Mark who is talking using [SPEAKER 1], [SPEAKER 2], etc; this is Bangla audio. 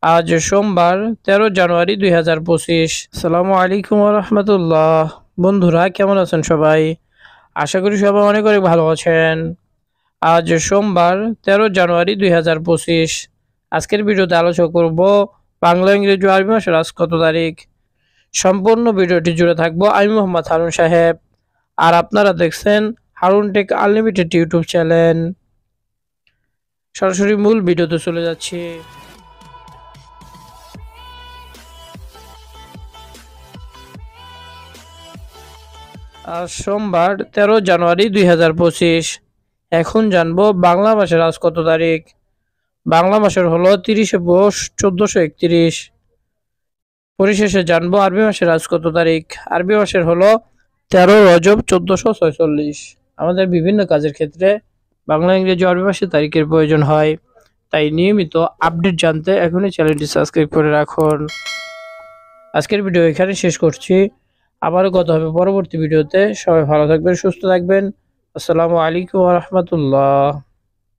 [SPEAKER 1] আজ সোমবার 13 জানুয়ারি 2025। আসসালামু আলাইকুম রহমতুল্লাহ। বন্ধুরা কেমন আছেন সবাই? আশা করি সবাই অনেক অনেক ভালো আছেন। আজ সোমবার 13 জানুয়ারি 2025। আজকের ভিডিওতে আলোচনা করব বাংলা, ইংরেজি ও আরবি মাসের আজ কত তারিখ। সম্পূর্ণ ভিডিওটি জুড়ে থাকবো আমি মোহাম্মদ হারুন সাহেব, আর আপনারা দেখছেন Harun take unlimited YouTube channel. সরাসরি মূল ভিডিওতে চলে যাচ্ছি। আজ সোমবার 13 জানুয়ারি 2025। এখন জানবো বাংলা মাসের আজ কত তারিখ। বাংলা মাসের হলো 30শে পৌষ 1431। পরিশেষে জানবো আরবি মাসের আজ কত তারিখ। আরবি মাসের হলো 13 রজব 1446। আমাদের বিভিন্ন কাজের ক্ষেত্রে বাংলা, ইংরেজি, আরবি মাসের তারিখের প্রয়োজন হয়, তাই নিয়মিত আপডেট জানতে এখনই চ্যানেলটি সাবস্ক্রাইব করে রাখুন। আজকের ভিডিও এখানে শেষ করছি। আবারও কথা হবে পরবর্তী ভিডিওতে। সবাই ভালো থাকবেন, সুস্থ থাকবেন। আসসালামু আলাইকুম ওয়া রাহমাতুল্লাহ।